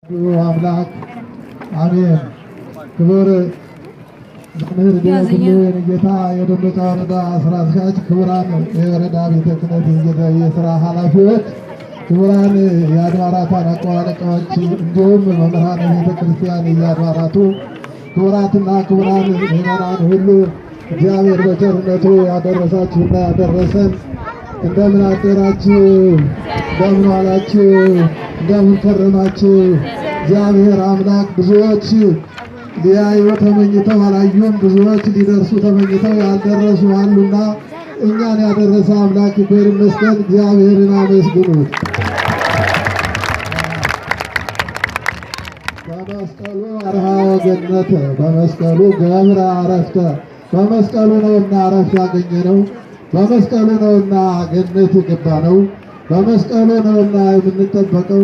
አምላክ አሜን። ክቡር መምህር ዲያቆኑ የጌታ የደንበጫ ወረዳ ስራ አስኪያጅ፣ ክቡራን የወረዳ ቤተ ክህነት የስራ ኃላፊዎች፣ ክቡራን የአድባራት አለቃዎች፣ እንዲሁም መምህራን ቤተ ክርስቲያን የአድባራቱ ክቡራትና ክቡራን ምዕመናን ሁሉ እግዚአብሔር በቸርነቱ ያደረሳችሁና ያደረሰን እንደምን አደራችሁ? እንደምን ዋላችሁ? እንደምን ከረማችሁ? እግዚአብሔር አምላክ ብዙዎች ሊያዩ ተመኝተው አላዩም፣ ብዙዎች ሊደርሱ ተመኝተው ያልደረሱ አሉና እኛን ያደረሰ አምላክ ይክበር ይመስገን። እግዚአብሔርን አመስግኑት። በመስቀሉ አርሃ ወገነተ፣ በመስቀሉ ገብረ አረፍተ። በመስቀሉ ነውና አረፍት ያገኘነው፣ በመስቀሉ ነውና ገነት የገባ ነው፣ በመስቀሉ ነውና የምንጠበቀው፣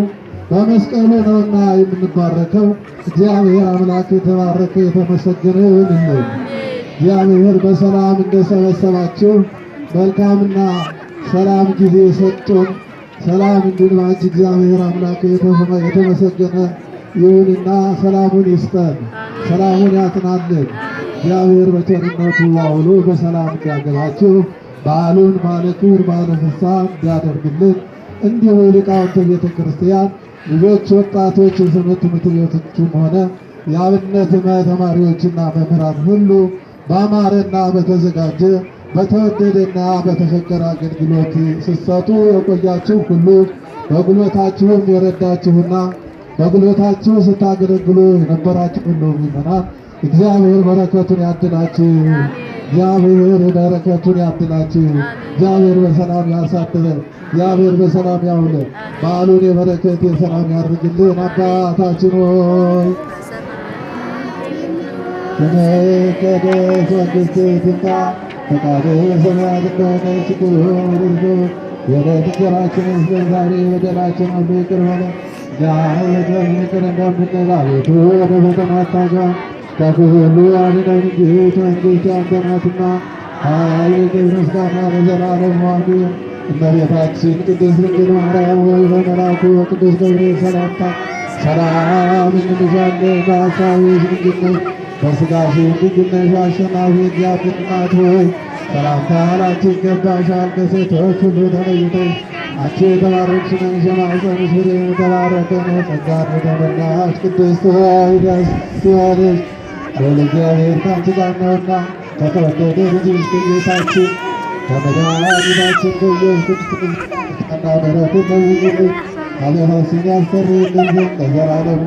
በመስቀሉ ነውና የምንባረከው። እግዚአብሔር አምላክ የተባረከ የተመሰገነ ይሁንልን። እግዚአብሔር በሰላም እንደሰበሰባችሁ መልካምና ሰላም ጊዜ ሰጡን፣ ሰላም እንድንባች እግዚአብሔር አምላክ የተመሰገነ ይሁንና ሰላሙን ይስጠን፣ ሰላሙን ያጽናልን። እግዚአብሔር በቸርነቱ አውሎ በሰላም እንዲያገባችሁ በዓሉን ባለ ክብር ባለ ፍስሐ እንዲያደርግልን እንዲሁ ሊቃውንተ ቤተ ክርስቲያን ልጆች፣ ወጣቶች፣ የሰንበት ትምህርት ቤቶችም ሆነ የአብነት ተማሪዎችና መምህራን ሁሉ በአማረና በተዘጋጀ በተወደደና በተፈቀረ አገልግሎት ስትሰጡ የቆያችሁ ሁሉ በጉልበታችሁም የረዳችሁና በጉልበታችሁ ስታገለግሉ የነበራችሁ ሁሉ ምእመናን እግዚአብሔር በረከቱን ያድላችሁ። እግዚአብሔር በረከቱን ያድላችሁ። እግዚአብሔር በሰላም ያሳድረን። እግዚአብሔር በሰላም ያውለን። በዓሉን የበረከት የሰላም ያድርግልን። አባታችን ሆይ ተቀደስ መንግሥትህ ትምጣ፣ ፈቃድህ በሰማያት እንደሆነች እንዲሁ የዕለት እንጀራችንን ስጠን ዛሬ፣ በደላችንን ሁሉ ይቅር በለን እኛም ይቅር እንደምንል፣ አቤቱ ወደ ፈተና አታግባን ከክፉ ሁሉ አድነን እንጂ መንግሥት ያንተ ናትና፣ ኃይል፣ ክብር፣ ምስጋና ለዘላለሙ አሜን። እመቤታችን ቅድስት ድንግል ማርያም ሆይ በመልአኩ በቅዱስ ገብርኤል ሰላምታ ሰላም እንልሻለን። በሐሳብሽ ድንግል ነሽ፣ በሥጋሽም ድንግል ነሽ። አሸናፊ እግዚአብሔር እናት ሆይ ሰላምታ ላንቺ ይገባሻል። ከሴቶች ሁሉ ተለይተሽ አንቺ የተባረክሽ ነሽ፣ የማኅፀንሽ ፍሬ የተባረከ ነው። ጸጋን የተመላሽ ቅድስት ሆይ ደስ ይበልሽ፣ ልዑል እግዚአብሔር ከአንቺ ጋር ነውና ከተወደደ ልጅሽ ከጌታችን ከመድኃኒታችን ከኢየሱስ ክርስቶስ እና ምሕረትን ለምኝልን ኃጢአታችንን ያስተሰርይልን ዘንድ ለዘላለሙ።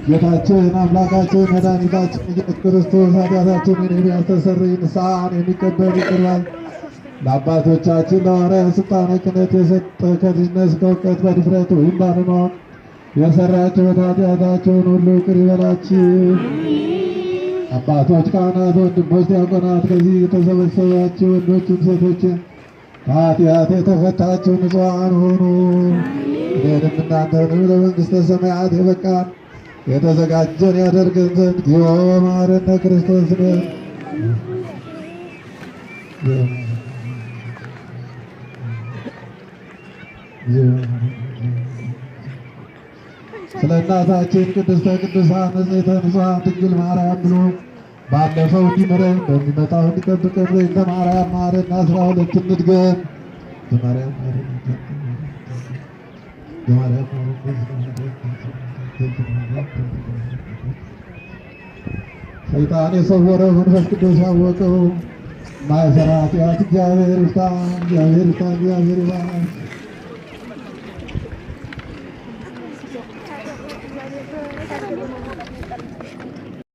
ጌታችን አምላካችን መድኃኒታችን ኢየሱስ ክርስቶስ ኃጢአታችንን የሚያስተሰርይ ንስሐን የሚቀበል ይቅር ባይ ለአባቶቻችን ለሐዋርያት ሥልጣነ ክህነት የሰጠ ከልጅነት እስከ እውቀት በድፍረት ወይም ባለማወቅ የሠራችሁት ኃጢአታቸውን ሁሉ ይቅር ይበላችሁ። አባቶች፣ ካህናት፣ ወንድሞች ዲያቆናት፣ ከዚህ የተሰበሰባችሁ ወንዶችም ሴቶችን ከኃጢአት የተፈታችሁ ንጹሐን ሆኑ። እኔንም እናንተንም ለመንግሥተ ሰማያት የበቃን የተዘጋጀን ያደርገን ዘንድ እግዚኦ መሐረነ ክርስቶስ ነን። ስለ እናታችን ቅድስተ ቅዱሳን ንጽሕተ ንጹሐን ድንግል ማርያም ብሎ ባለፈው እንዲምረን በሚመጣው እንዲጠብቀን ዘንድ በማርያም ማረን 12 እንድገም። በማርያም ሰይጣን የሰወረው መንፈስ ቅዱስ ያወቀው ማይሰራ ኃጢአት እግዚአብሔር ይፍታ፣ እግዚአብሔር ይፍታ፣ እግዚአብሔር ይባርክ።